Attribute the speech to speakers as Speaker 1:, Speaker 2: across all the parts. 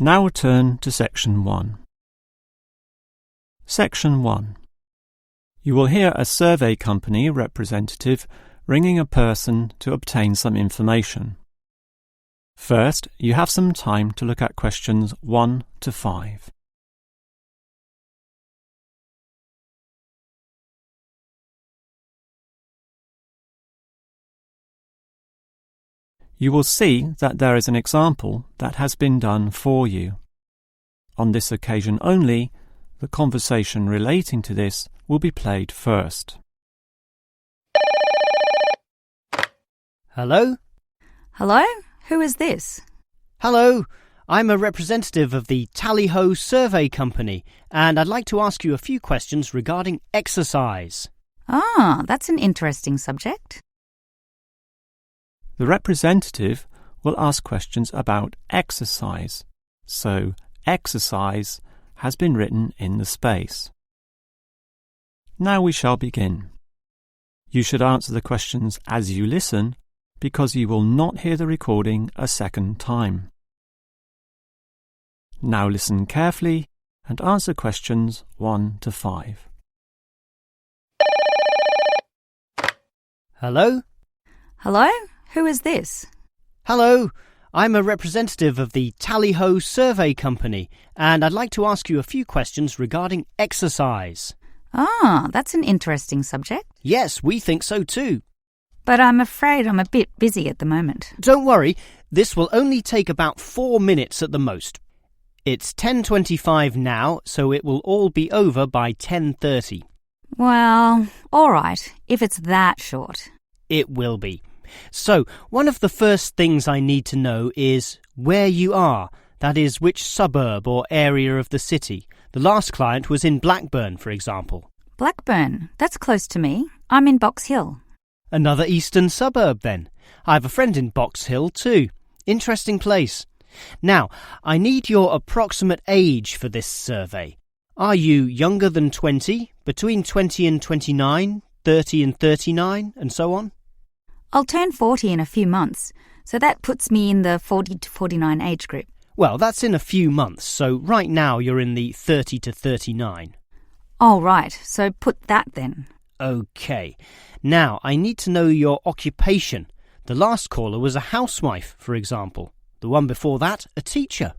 Speaker 1: Now turn to Section 1. Section 1. You will hear a survey company representative ringing a person to obtain some information. First, you have some time to look at questions 1 to 5. You will see that there is an example that has been done for you. On this occasion only, the conversation relating to this will be played first.
Speaker 2: Hello?
Speaker 3: Hello? Who is this?
Speaker 2: Hello, I'm a representative of the Tally-Ho Survey Company, and I'd like to ask you a few questions regarding exercise.
Speaker 3: Ah, that's an interesting subject.
Speaker 1: The representative will ask questions about exercise, so exercise has been written in the space. Now we shall begin. You should answer the questions as you listen, because you will not hear the recording a second time. Now listen carefully and answer questions 1 to 5.
Speaker 2: Hello?
Speaker 3: Hello? Who is this?
Speaker 2: Hello, I'm a representative of the Tally-Ho Survey Company, and I'd like to ask you a few questions regarding exercise.
Speaker 3: Ah, that's an interesting subject.
Speaker 2: Yes, we think so too.
Speaker 3: But I'm afraid I'm a bit busy at the moment.
Speaker 2: Don't worry, this will only take about 4 minutes at the most. It's 10:25 now, so it will all be over by 10:30.
Speaker 3: Well, all right, if it's that short.
Speaker 2: It will be. So, one of the first things I need to know is where you are, that is, which suburb or area of the city. The last client was in Blackburn, for example.
Speaker 3: Blackburn, that's close to me. I'm in Box Hill.
Speaker 2: Another eastern suburb, then. I have a friend in Box Hill, too. Interesting place. Now, I need your approximate age for this survey. Are you younger than 20, between 20 and 29, 30 and 39, and so on?
Speaker 3: I'll turn 40 in a few months, so that puts me in the 40 to 49 age group.
Speaker 2: Well, that's in a few months, so right now you're in the 30 to 39.
Speaker 3: Oh, right, so put that then.
Speaker 2: OK. Now, I need to know your occupation. The last caller was a housewife, for example. The one before that, a teacher.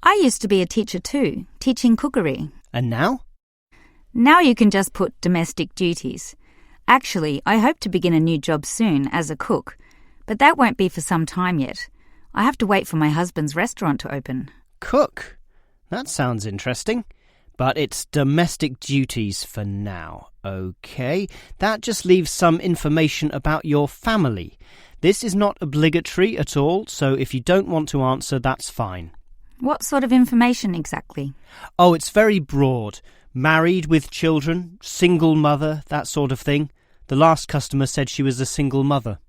Speaker 3: I used to be a teacher too, teaching cookery.
Speaker 2: And now?
Speaker 3: Now you can just put domestic duties. Actually, I hope to begin a new job soon as a cook, but that won't be for some time yet. I have to wait for my husband's restaurant to open.
Speaker 2: Cook? That sounds interesting. But it's domestic duties for now. OK, that just leaves some information about your family. This is not obligatory at all, so if you don't want to answer, that's fine.
Speaker 3: What sort of information exactly?
Speaker 2: Oh, it's very broad. Married with children, single mother, that sort of thing. The last customer said she was a single mother.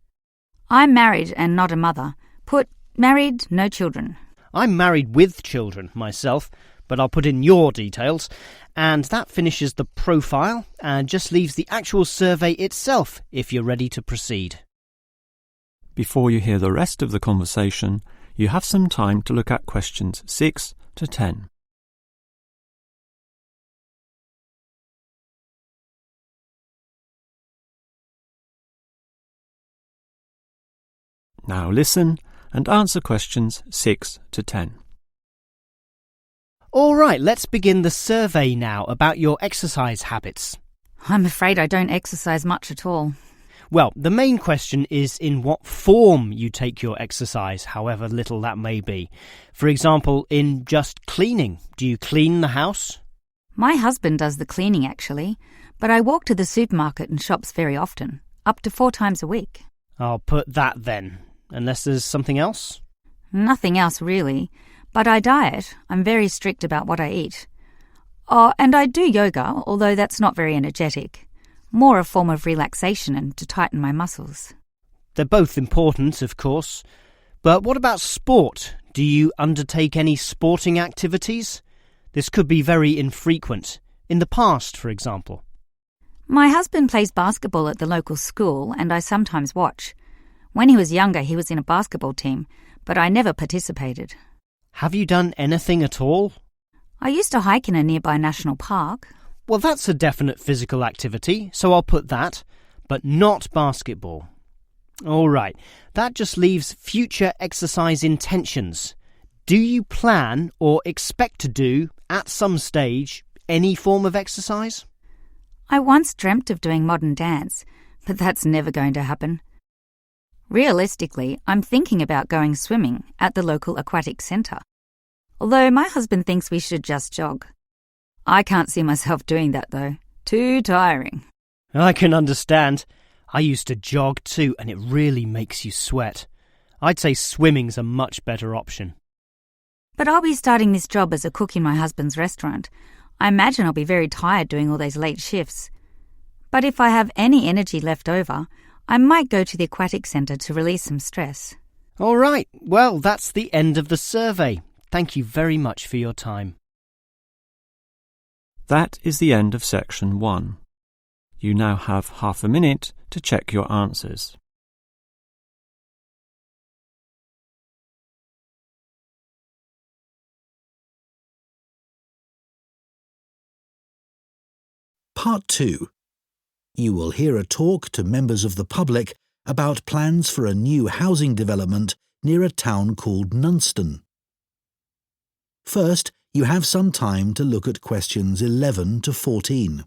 Speaker 3: I'm married and not a mother. Put married, no children.
Speaker 2: I'm married with children myself, but I'll put in your details. And that finishes the profile and just leaves the actual survey itself if you're ready to proceed.
Speaker 1: Before you hear the rest of the conversation, you have some time to look at questions 6 to 10. Now listen and answer questions 6 to 10.
Speaker 2: All right, let's begin the survey now about your exercise habits.
Speaker 3: I'm afraid I don't exercise much at all.
Speaker 2: Well, the main question is in what form you take your exercise, however little that may be. For example, in just cleaning. Do you clean the house?
Speaker 3: My husband does the cleaning, actually, but I walk to the supermarket and shops very often, up to 4 times a week.
Speaker 2: I'll put that then, unless there's something else.
Speaker 3: Nothing else, really. But I diet. I'm very strict about what I eat. Oh, and I do yoga, although that's not very energetic. More a form of relaxation and to tighten my muscles.
Speaker 2: They're both important, of course. But what about sport? Do you undertake any sporting activities? This could be very infrequent. In the past, for example.
Speaker 3: My husband plays basketball at the local school, and I sometimes watch. When he was younger, he was in a basketball team, but I never participated.
Speaker 2: Have you done anything at all?
Speaker 3: I used to hike in a nearby national park.
Speaker 2: Well, that's a definite physical activity, so I'll put that, but not basketball. All right, that just leaves future exercise intentions. Do you plan or expect to do, at some stage, any form of exercise?
Speaker 3: I once dreamt of doing modern dance, but that's never going to happen. Realistically, I'm thinking about going swimming at the local aquatic centre. Although my husband thinks we should just jog. I can't see myself doing that though. Too tiring.
Speaker 2: I can understand. I used to jog too, and it really makes you sweat. I'd say swimming's a much better option.
Speaker 3: But I'll be starting this job as a cook in my husband's restaurant. I imagine I'll be very tired doing all those late shifts. But if I have any energy left over, I might go to the aquatic centre to release some stress.
Speaker 2: All right, well, that's the end of the survey. Thank you very much for your time.
Speaker 1: That is the end of section 1. You now have half a minute to check your answers.
Speaker 4: Part 2. You will hear a talk to members of the public about plans for a new housing development near a town called Nunston. First, you have some time to look at questions 11 to 14.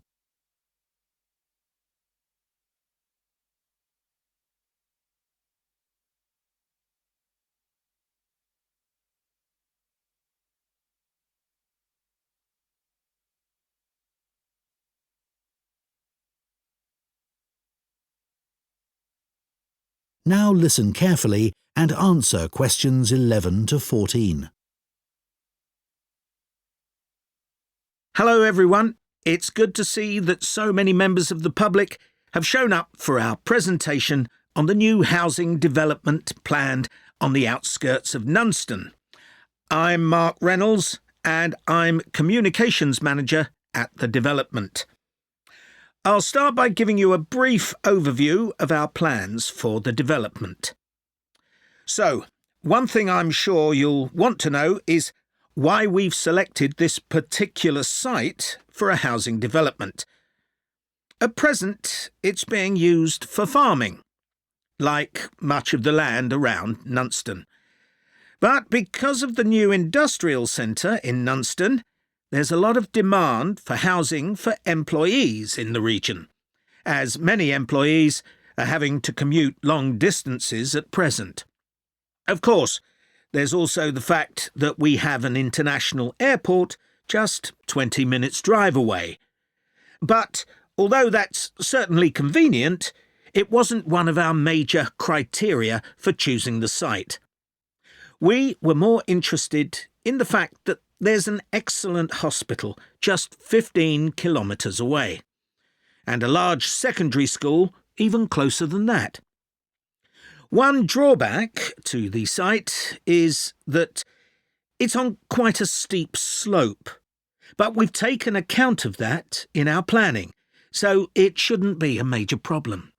Speaker 4: Now listen carefully and answer questions 11 to 14.
Speaker 5: Hello everyone, it's good to see that so many members of the public have shown up for our presentation on the new housing development planned on the outskirts of Nunston. I'm Mark Reynolds and I'm Communications Manager at the development. I'll start by giving you a brief overview of our plans for the development. So, one thing I'm sure you'll want to know is why we've selected this particular site for a housing development. At present, it's being used for farming, like much of the land around Nunston. But because of the new industrial centre in Nunston, there's a lot of demand for housing for employees in the region, as many employees are having to commute long distances at present. Of course, there's also the fact that we have an international airport just 20 minutes drive away. But although that's certainly convenient, it wasn't one of our major criteria for choosing the site. We were more interested in the fact that there's an excellent hospital just 15 kilometres away, and a large secondary school even closer than that. One drawback to the site is that it's on quite a steep slope, but we've taken account of that in our planning, so it shouldn't be a major problem.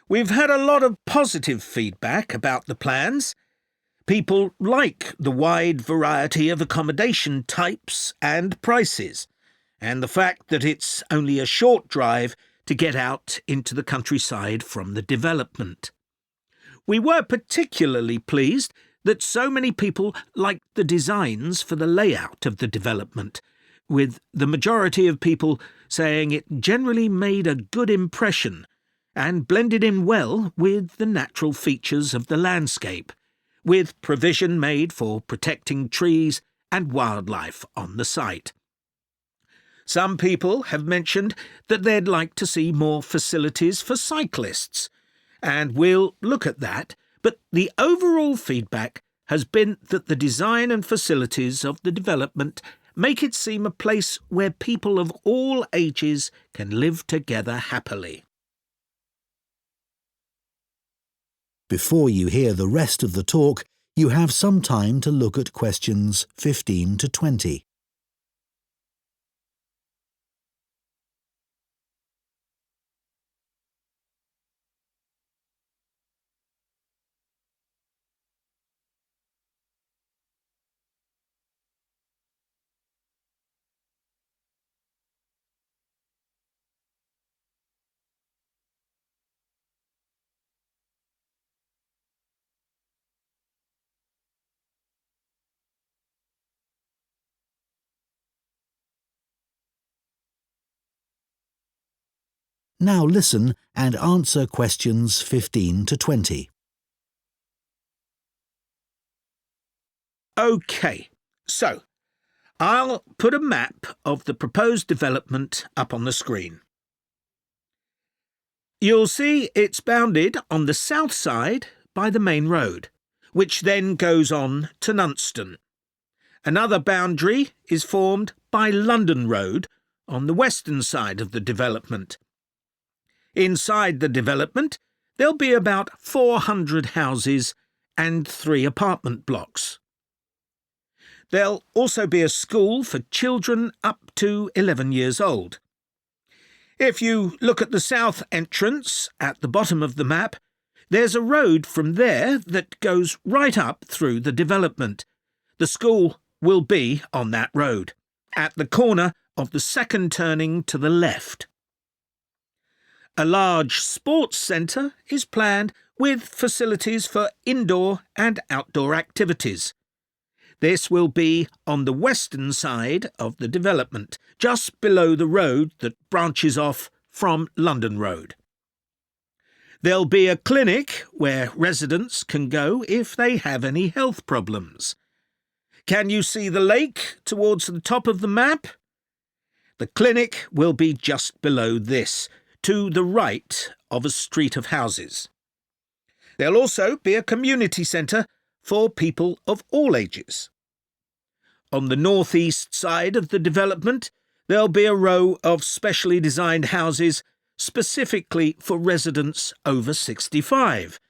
Speaker 5: We've had a lot of positive feedback about the plans. People like the wide variety of accommodation types and prices, and the fact that it's only a short drive to get out into the countryside from the development. We were particularly pleased that so many people liked the designs for the layout of the development, with the majority of people saying it generally made a good impression and blended in well with the natural features of the landscape, with provision made for protecting trees and wildlife on the site. Some people have mentioned that they'd like to see more facilities for cyclists, and we'll look at that, but the overall feedback has been that the design and facilities of the development make it seem a place where people of all ages can live together happily.
Speaker 4: Before you hear the rest of the talk, you have some time to look at questions 15 to 20. Now listen and answer questions 15 to 20.
Speaker 5: OK, so I'll put a map of the proposed development up on the screen. You'll see it's bounded on the south side by the main road, which then goes on to Nunston. Another boundary is formed by London Road on the western side of the development. Inside the development, there'll be about 400 houses and 3 apartment blocks. There'll also be a school for children up to 11 years old. If you look at the south entrance at the bottom of the map, there's a road from there that goes right up through the development. The school will be on that road, at the corner of the second turning to the left. A large sports centre is planned with facilities for indoor and outdoor activities. This will be on the western side of the development, just below the road that branches off from London Road. There'll be a clinic where residents can go if they have any health problems. Can you see the lake towards the top of the map? The clinic will be just below this, to the right of a street of houses. There'll also be a community centre for people of all ages. On the northeast side of the development, there'll be a row of specially designed houses specifically for residents over 65,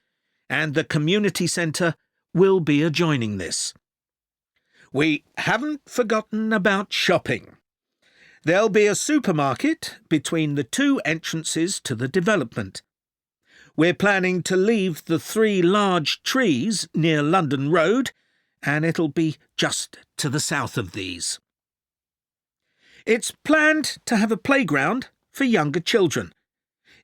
Speaker 5: and the community centre will be adjoining this. We haven't forgotten about shopping. There'll be a supermarket between the 2 entrances to the development. We're planning to leave the 3 large trees near London Road, and it'll be just to the south of these. It's planned to have a playground for younger children.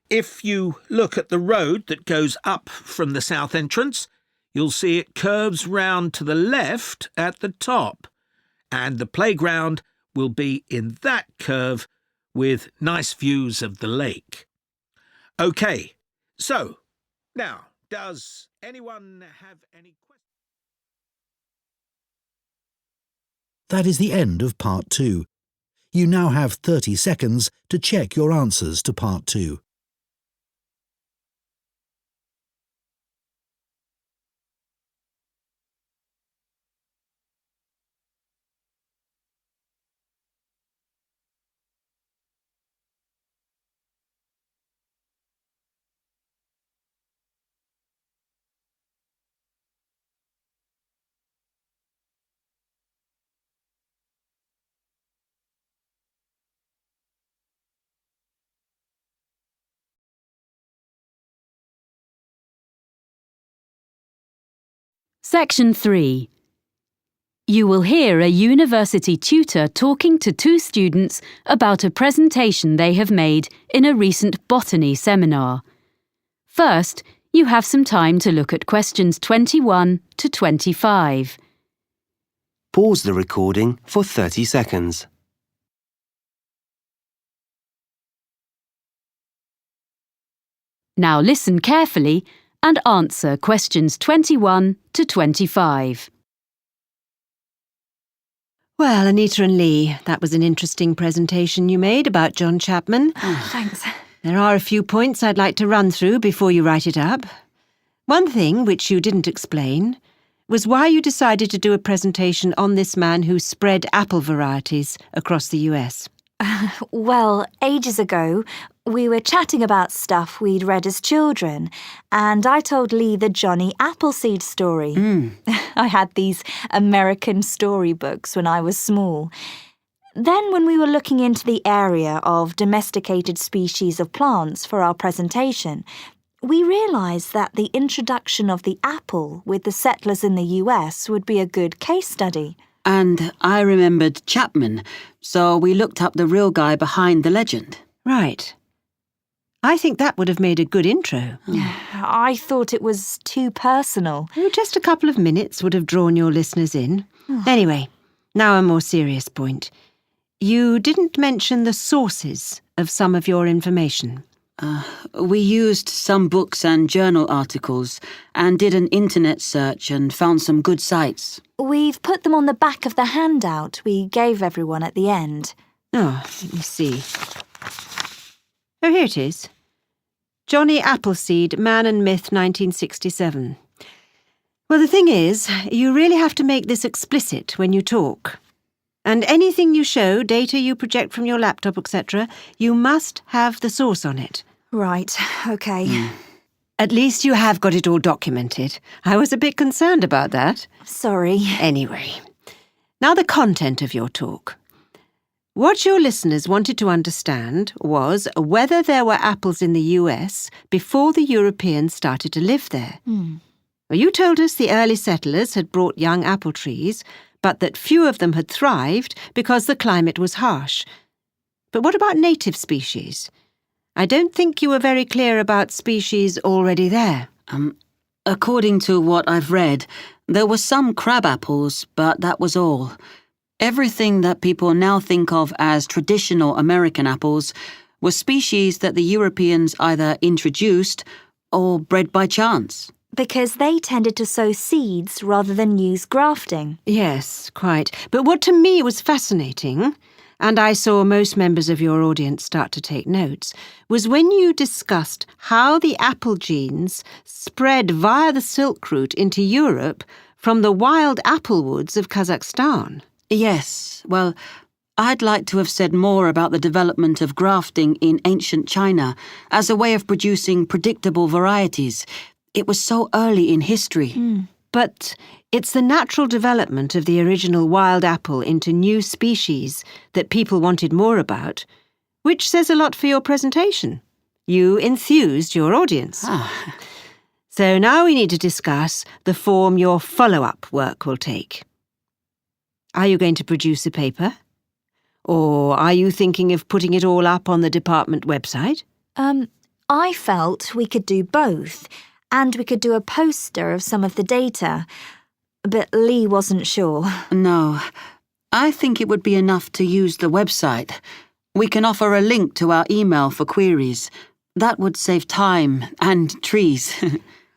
Speaker 5: If you look at the road that goes up from the south entrance, you'll see it curves round to the left at the top, and the playground will be in that curve with nice views of the lake. OK, so now, does anyone have any questions?
Speaker 4: That is the end of Part 2. You now have 30 seconds to check your answers to Part 2.
Speaker 6: Section 3. You will hear a university tutor talking to 2 students about a presentation they have made in a recent botany seminar. First, you have some time to look at questions 21 to 25.
Speaker 7: Pause the recording for 30 seconds.
Speaker 6: Now listen carefully and answer questions 21 to 25.
Speaker 8: Well, Anita and Lee, that was an interesting presentation you made about John Chapman.
Speaker 3: Oh, thanks.
Speaker 8: There are a few points I'd like to run through before you write it up. One thing, which you didn't explain, was why you decided to do a presentation on this man who spread apple varieties across the US.
Speaker 9: Well, ages ago, we were chatting about stuff we'd read as children, and I told Lee the Johnny Appleseed story. I had these American storybooks when I was small. Then when we were looking into the area of domesticated species of plants for our presentation, we realised that the introduction of the apple with the settlers in the US would be a good case study.
Speaker 10: And I remembered Chapman, so we looked up the real guy behind the legend.
Speaker 8: Right. I think that would have made a good intro.
Speaker 9: I thought it was too personal.
Speaker 8: Just a couple of minutes would have drawn your listeners in. Anyway, now a more serious point. You didn't mention the sources of some of your information.
Speaker 10: We used some books and journal articles and did an internet search and found some good sites.
Speaker 9: We've put them on the back of the handout we gave everyone at the end.
Speaker 8: Oh, let me see. Oh, here it is. Johnny Appleseed, Man and Myth, 1967. Well, the thing is, you really have to make this explicit when you talk. And anything you show, data you project from your laptop, etc., you must have the source on it.
Speaker 9: Right, OK.
Speaker 8: At least you have got it all documented. I was a bit concerned about that.
Speaker 9: Sorry.
Speaker 8: Anyway, now the content of your talk. What your listeners wanted to understand was whether there were apples in the US before the Europeans started to live there. Well, you told us the early settlers had brought young apple trees, but that few of them had thrived because the climate was harsh. But what about native species? I don't think you were very clear about species already there.
Speaker 10: According to what I've read, there were some crab apples, but that was all. Everything that people now think of as traditional American apples was species that the Europeans either introduced or bred by chance.
Speaker 9: Because they tended to sow seeds rather than use grafting.
Speaker 8: Yes, quite. But what to me was fascinating, and I saw most members of your audience start to take notes, was when you discussed how the apple genes spread via the Silk Route into Europe from the wild apple woods of Kazakhstan.
Speaker 10: Yes, well, I'd like to have said more about the development of grafting in ancient China as a way of producing predictable varieties. It was so early in history.
Speaker 8: But it's the natural development of the original wild apple into new species that people wanted more about, which says a lot for your presentation. You enthused your audience. So now we need to discuss the form your follow-up work will take. Are you going to produce a paper? Or are you thinking of putting it all up on the department website?
Speaker 9: I felt we could do both. And we could do a poster of some of the data. But Lee wasn't sure.
Speaker 10: No, I think it would be enough to use the website. We can offer a link to our email for queries. That would save time and trees.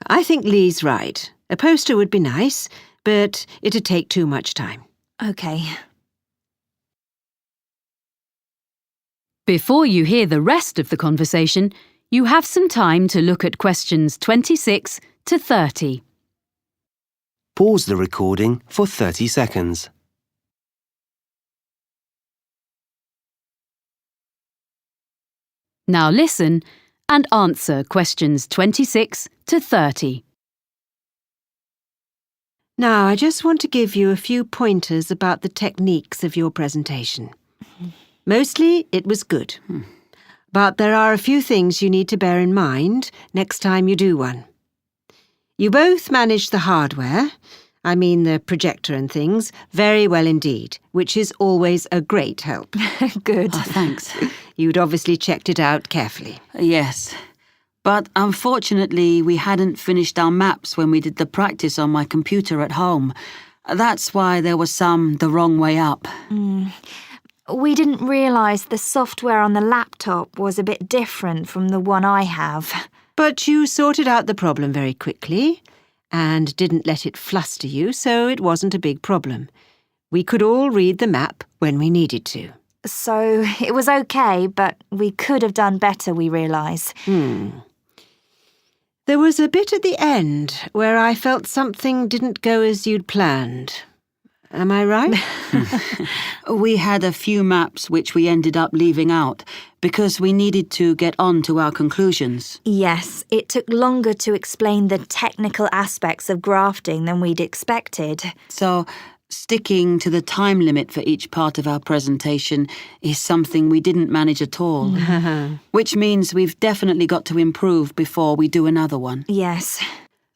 Speaker 8: I think Lee's right. A poster would be nice, but it'd take too much time.
Speaker 9: OK.
Speaker 6: Before you hear the rest of the conversation, you have some time to look at questions 26 to 30.
Speaker 7: Pause the recording for 30 seconds.
Speaker 6: Now listen and answer questions 26 to 30.
Speaker 8: Now, I just want to give you a few pointers about the techniques of your presentation. Mostly, it was good. But there are a few things you need to bear in mind next time you do one. You both managed the hardware, I mean the projector and things, very well indeed, which is always a great help.
Speaker 9: Good.
Speaker 10: Oh, thanks.
Speaker 8: You'd obviously checked it out carefully.
Speaker 10: Yes. But unfortunately, we hadn't finished our maps when we did the practice on my computer at home. That's why there was some the wrong way up.
Speaker 9: We didn't realise the software on the laptop was a bit different from the one I have.
Speaker 8: But you sorted out the problem very quickly and didn't let it fluster you, so it wasn't a big problem. We could all read the map when we needed to.
Speaker 9: So it was OK, but we could have done better, we realise.
Speaker 8: There was a bit at the end where I felt something didn't go as you'd planned. Am I right?
Speaker 10: We had a few maps which we ended up leaving out because we needed to get on to our conclusions.
Speaker 9: Yes, it took longer to explain the technical aspects of grafting than we'd expected.
Speaker 10: So, sticking to the time limit for each part of our presentation is something we didn't manage at all. Which means we've definitely got to improve before we do another one.
Speaker 9: Yes.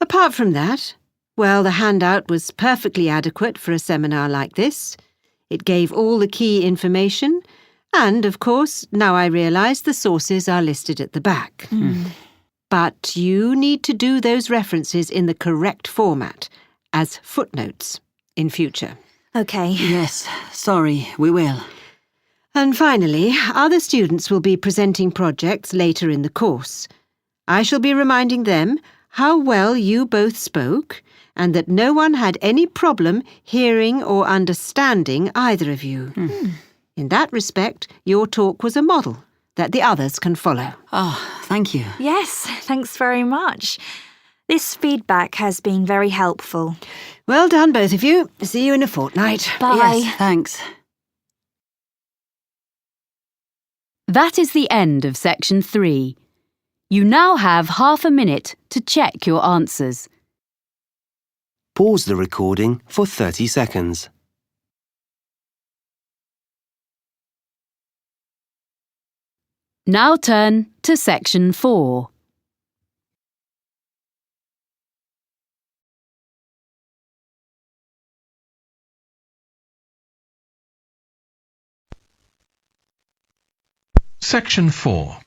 Speaker 8: Apart from that, well, the handout was perfectly adequate for a seminar like this. It gave all the key information, and, of course, now I realise the sources are listed at the back. But you need to do those references in the correct format, as footnotes, in future.
Speaker 9: OK.
Speaker 10: Yes, sorry, we will.
Speaker 8: And finally, other students will be presenting projects later in the course. I shall be reminding them how well you both spoke and that no one had any problem hearing or understanding either of you. In that respect, your talk was a model that the others can follow.
Speaker 10: Oh, thank you.
Speaker 9: Yes, thanks very much. This feedback has been very helpful.
Speaker 8: Well done, both of you. See you in a fortnight.
Speaker 9: Bye.
Speaker 10: Yes, thanks.
Speaker 6: That is the end of section 3. You now have half a minute to check your answers.
Speaker 7: Pause the recording for 30 seconds.
Speaker 6: Now turn to section 4.
Speaker 11: Section 4.